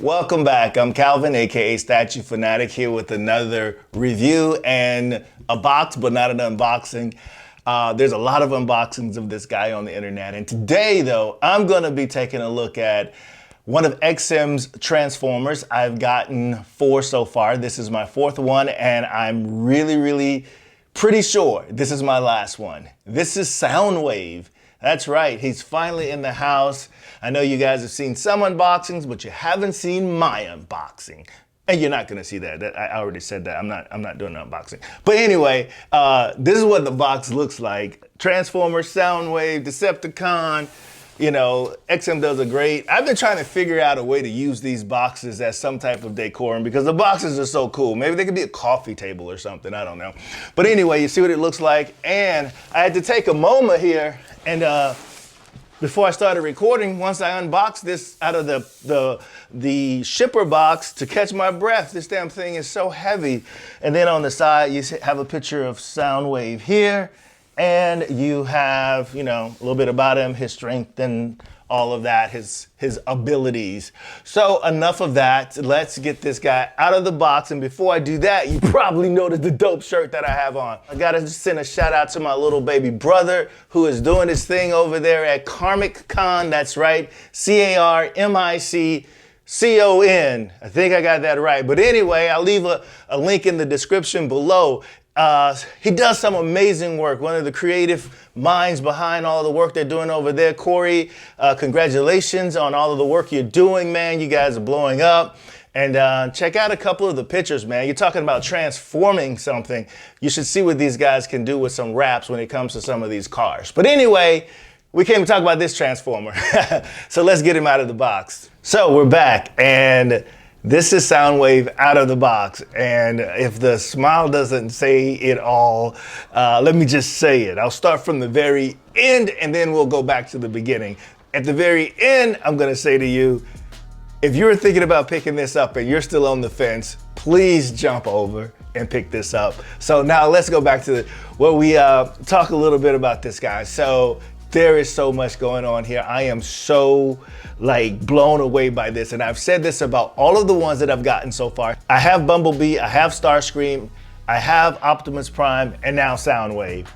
Welcome back. I'm Calvin, aka Statue Fanatic, here with another review and a box, but not an unboxing. There's a lot of unboxings of this guy on the internet, and today, though, I'm going to be taking a look at one of XM's Transformers. I've gotten 4 so far. This is my 4th one, and I'm really pretty sure this is my last one. This is Soundwave. That's right, he's finally in the house. I know you guys have seen some unboxings, but you haven't seen my unboxing. And you're not gonna see that. I already said that. I'm not doing an unboxing. But anyway, this is what the box looks like. Transformers, Soundwave, Decepticon. You know, XM does a great. I've been trying to figure out a way to use these boxes as some type of decorum because the boxes are so cool. Maybe they could be a coffee table or something, I don't know. But anyway, you see what it looks like. And I had to take a moment here and before I started recording, once I unboxed this out of the shipper box to catch my breath. This damn thing is so heavy. And then on the side, you have a picture of Soundwave here. And you have, you know, a little bit about him, his strength and all of that, his abilities. So enough of that. Let's get this guy out of the box. And before I do that, you probably noticed the dope shirt that I have on. I gotta send a shout out to my little baby brother who is doing his thing over there at Carmic.Con. That's right, C-A-R-M-I-C-C-O-N. I think I got that right. But anyway, I'll leave a link in the description below. He does some amazing work. One of the creative minds behind all the work they're doing over there. Corey, congratulations on all of the work you're doing, man. You guys are blowing up. And check out a couple of the pictures, man. You're talking about transforming something. You should see what these guys can do with some wraps when it comes to some of these cars. But anyway, we came to talk about this Transformer. So let's get him out of the box. So we're back, and this is Soundwave out of the box, and if the smile doesn't say it all, let me just say it. I'll start from the very end, and then we'll go back to the beginning. At the very end, I'm gonna say to you, if you're thinking about picking this up and you're still on the fence, please jump over and pick this up. So now let's go back to where we talk a little bit about this guy. So there is so much going on here. I am so blown away by this. And I've said this about all of the ones that I've gotten so far. I have Bumblebee, I have Starscream, I have Optimus Prime, and now Soundwave.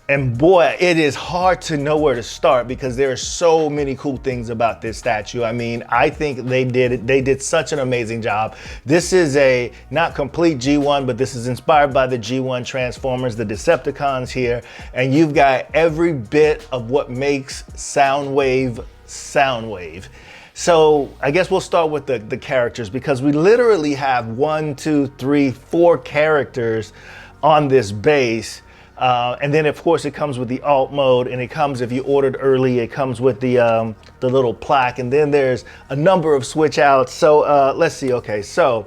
And boy, it is hard to know where to start because there are so many cool things about this statue. I mean, I think they did such an amazing job. This is a not complete G1, but this is inspired by the G1 Transformers, the Decepticons here. And you've got every bit of what makes Soundwave Soundwave. So I guess we'll start with the characters because we literally have 1, 2, 3, 4 characters on this base. And then of course it comes with the alt mode, and it comes, if you ordered early, it comes with the little plaque, and then there's a number of switch outs. So let's see. Okay, so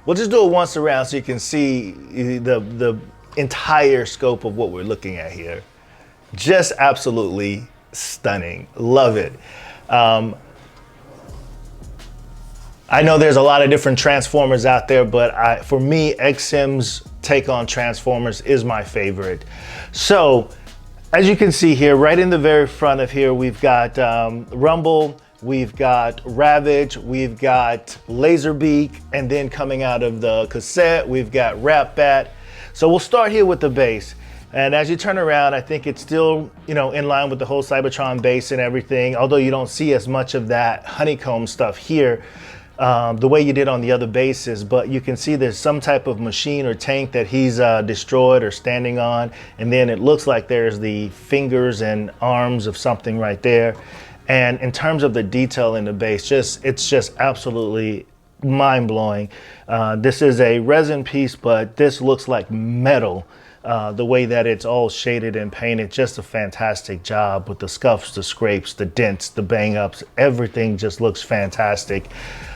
we'll just do it once around so you can see the entire scope of what we're looking at here. Just absolutely stunning. Love it. I know there's a lot of different Transformers out there, but for me, XM's take on Transformers is my favorite. So, as you can see here, right in the very front of here, we've got Rumble, we've got Ravage, we've got Laserbeak, and then coming out of the cassette, we've got Ratbat. So we'll start here with the base. And as you turn around, I think it's still, you know, in line with the whole Cybertron base and everything, although you don't see as much of that honeycomb stuff here the way you did on the other bases, but you can see there's some type of machine or tank that he's destroyed or standing on, and then it looks like there's the fingers and arms of something right there. And in terms of the detail in the base, it's just absolutely mind-blowing. This is a resin piece, but this looks like metal. The way that it's all shaded and painted, just a fantastic job with the scuffs, the scrapes, the dents, the bang-ups. Everything just looks fantastic.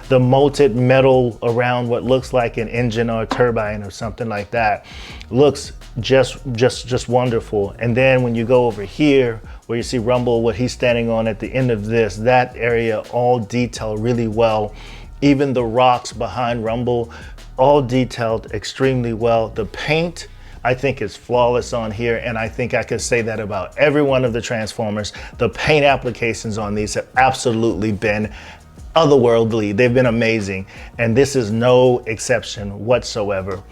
The molted metal around what looks like an engine or a turbine or something like that looks just wonderful. And then when you go over here where you see Rumble, what he's standing on at the end of this, that area all detailed really well. Even the rocks behind Rumble, all detailed extremely well. The paint, I think, is flawless on here, and I think I could say that about every one of the Transformers. The paint applications on these have absolutely been otherworldly. They've been amazing, and this is no exception whatsoever.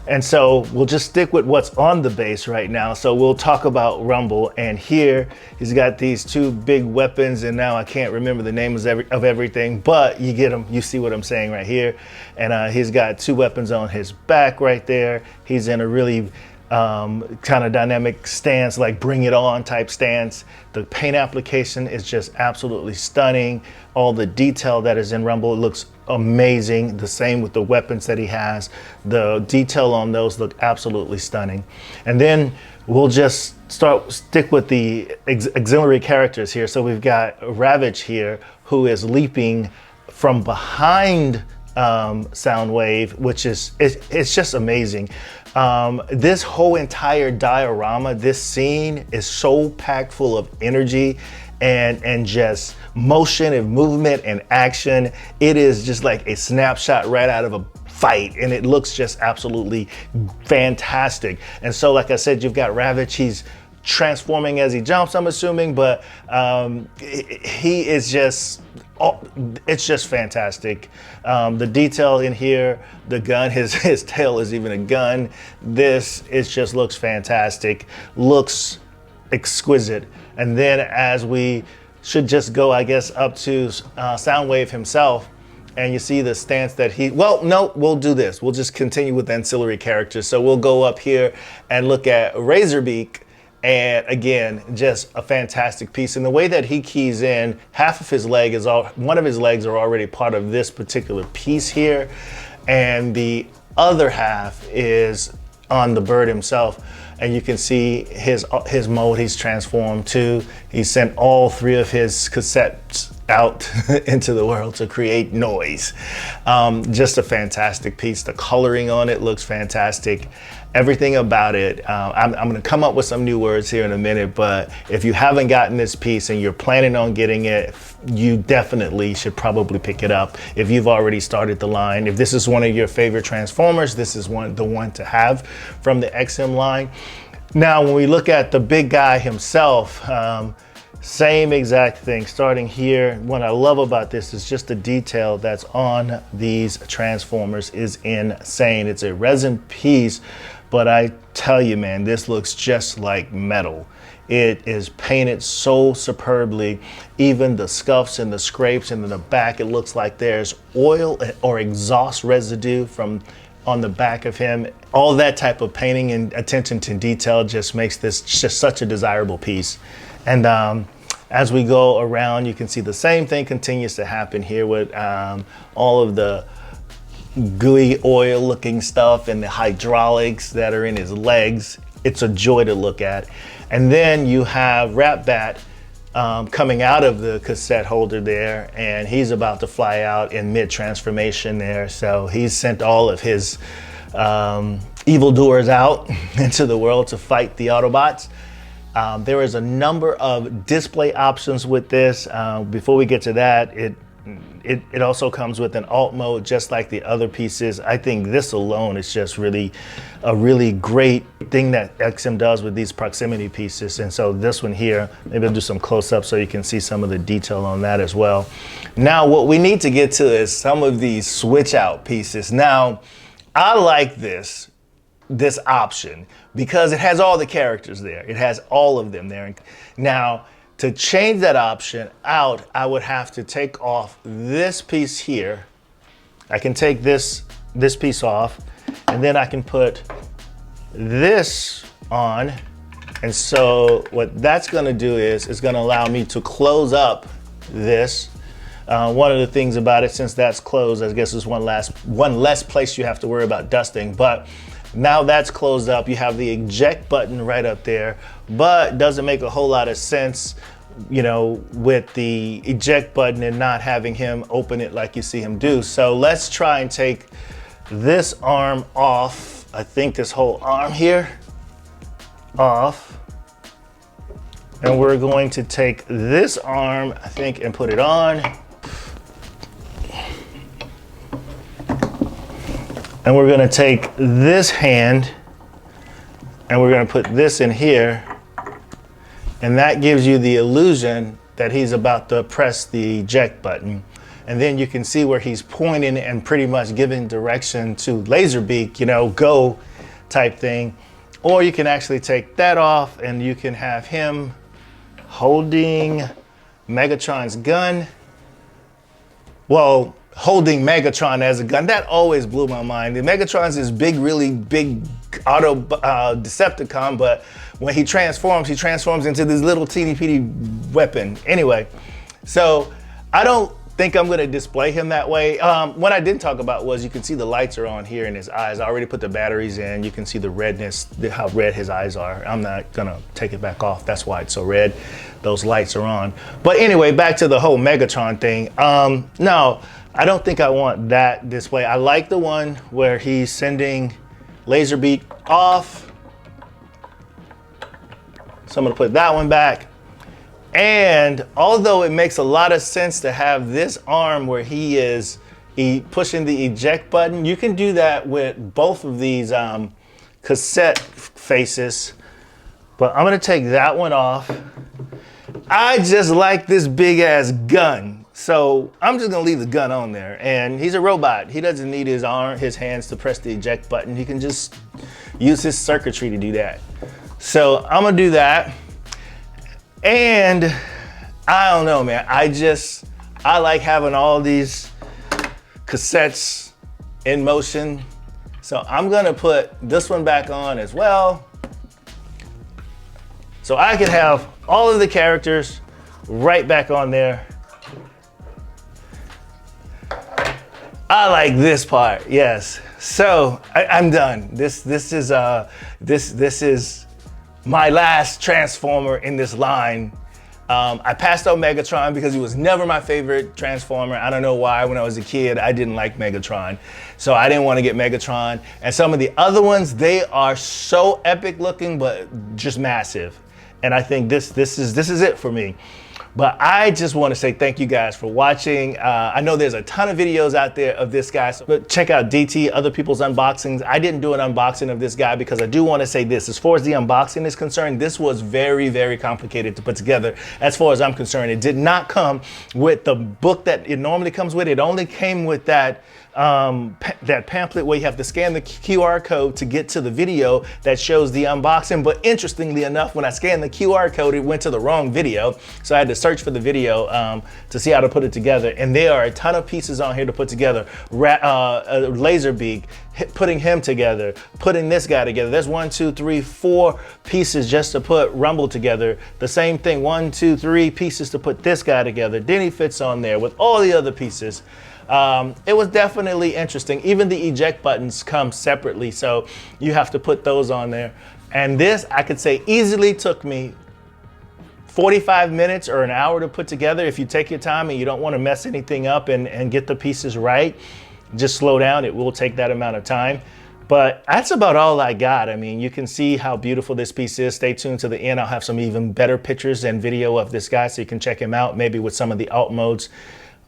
And so we'll just stick with what's on the base right now. So we'll talk about Rumble, and here he's got these two big weapons, and now I can't remember the names of everything, but you get them, you see what I'm saying right here. And he's got two weapons on his back right there. He's in a really kind of dynamic stance, like bring it on type stance. The paint application is just absolutely stunning. All the detail that is in Rumble looks amazing. The same with the weapons that he has. The detail on those look absolutely stunning. And then we'll just stick with the auxiliary characters here. So we've got Ravage here, who is leaping from behind Soundwave, which is it's just amazing. This whole entire diorama, this scene is so packed full of energy and just motion and movement and action. It is just like a snapshot right out of a fight, and it looks just absolutely fantastic. And so, like I said, you've got Ravage. He's transforming as he jumps, I'm assuming, but he is just, it's just fantastic. The detail in here, the gun, his tail is even a gun. This just looks fantastic, looks exquisite. And then as we should just go, I guess, up to Soundwave himself, and you see the stance that well, no, we'll do this. We'll just continue with ancillary characters. So we'll go up here and look at Razorbeak. And again, just a fantastic piece. And the way that he keys in, half of his leg is one of his legs are already part of this particular piece here, and the other half is on the bird himself. And you can see his mode he's transformed to. He sent all three of his cassettes out into the world to create noise. Just a fantastic piece. The coloring on it looks fantastic. Everything about it. I'm gonna come up with some new words here in a minute, but if you haven't gotten this piece and you're planning on getting it, you definitely should probably pick it up. If you've already started the line, if this is one of your favorite Transformers, this is the one to have from the XM line. Now, when we look at the big guy himself, same exact thing, starting here. What I love about this is just the detail that's on these Transformers is insane. It's a resin piece, but I tell you, man, this looks just like metal. It is painted so superbly. Even the scuffs and the scrapes and in the back, it looks like there's oil or exhaust residue on the back of him. All that type of painting and attention to detail just makes this just such a desirable piece. And as we go around, you can see the same thing continues to happen here with all of the gooey oil looking stuff and the hydraulics that are in his legs. It's a joy to look at. And then you have Ratbat coming out of the cassette holder there, and he's about to fly out in mid-transformation there. So he's sent all of his evildoers out into the world to fight the Autobots. There is a number of display options with this. Before we get to that, it also comes with an alt mode, just like the other pieces. I think this alone is just really a really great thing that XM does with these proximity pieces. And so this one here, maybe I'll do some close-up so you can see some of the detail on that as well. Now, what we need to get to is some of these switch out pieces. Now, I like this option because it has all the characters there. It has all of them there. Now, to change that option out, I would have to take off this piece here. I can take this piece off, and then I can put this on. And so what that's gonna do is it's gonna allow me to close up this. One of the things about it, since that's closed, I guess is one less place you have to worry about dusting. But now that's closed up, you have the eject button right up there, but doesn't make a whole lot of sense, you know, with the eject button and not having him open it like you see him do. So let's try and take this arm off. I think this whole arm here off. And we're going to take this arm, I think, and put it on. And we're gonna take this hand and we're gonna put this in here. And that gives you the illusion that he's about to press the eject button. and then you can see where he's pointing and pretty much giving direction to Laserbeak, you know, go type thing. Or you can actually take that off and you can have him holding Megatron's gun. Well, holding Megatron as a gun. That always blew my mind. The Megatron's this big, really big auto Decepticon, but when he transforms into this little teeny peeny weapon. Anyway, so I don't think I'm gonna display him that way. What I didn't talk about was you can see the lights are on here in his eyes. I already put the batteries in. You can see the redness, how red his eyes are. I'm not gonna take it back off. That's why it's so red. Those lights are on. But anyway, back to the whole Megatron thing. No, I don't think I want that display. I like the one where he's sending Laserbeak off. So I'm gonna put that one back. And although it makes a lot of sense to have this arm where he is pushing the eject button, you can do that with both of these cassette faces. But I'm gonna take that one off. I just like this big ass gun. So I'm just gonna leave the gun on there. And he's a robot. He doesn't need his hands to press the eject button. He can just use his circuitry to do that. So I'm gonna do that. And I don't know, man. I like having all these cassettes in motion. So I'm gonna put this one back on as well. So I can have all of the characters right back on there. I like this part, yes. So I'm done. This is my last Transformer in this line. I passed out Megatron because he was never my favorite Transformer. I don't know why. When I was a kid, I didn't like Megatron. So I didn't want to get Megatron. And some of the other ones, they are so epic looking, but just massive. And I think this is it for me. But I just want to say thank you guys for watching. I know there's a ton of videos out there of this guy, so check out DT, other people's unboxings. I didn't do an unboxing of this guy because I do want to say this. As far as the unboxing is concerned, this was very, very complicated to put together. As far as I'm concerned, it did not come with the book that it normally comes with. It only came with that pamphlet where you have to scan the QR code to get to the video that shows the unboxing. But interestingly enough, when I scanned the QR code, it went to the wrong video. So I had to search for the video to see how to put it together. And there are a ton of pieces on here to put together. Laserbeak, putting him together, putting this guy together. There's 1, 2, 3, 4 pieces just to put Rumble together. The same thing, 1, 2, 3 pieces to put this guy together. Then he fits on there with all the other pieces. It was definitely interesting. Even the eject buttons come separately, so you have to put those on there. And this, I could say, easily took me 45 minutes or an hour to put together. If you take your time and you don't want to mess anything up and get the pieces right, just slow down. It will take that amount of time. But that's about all I got. I mean, you can see how beautiful this piece is. Stay tuned to the end. I'll have some even better pictures and video of this guy so you can check him out, maybe with some of the alt modes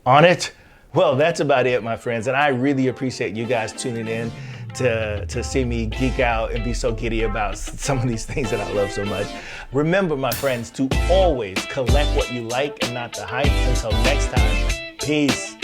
on it. Well, that's about it, my friends. And I really appreciate you guys tuning in to see me geek out and be so giddy about some of these things that I love so much. Remember, my friends, to always collect what you like and not the hype. Until next time, peace.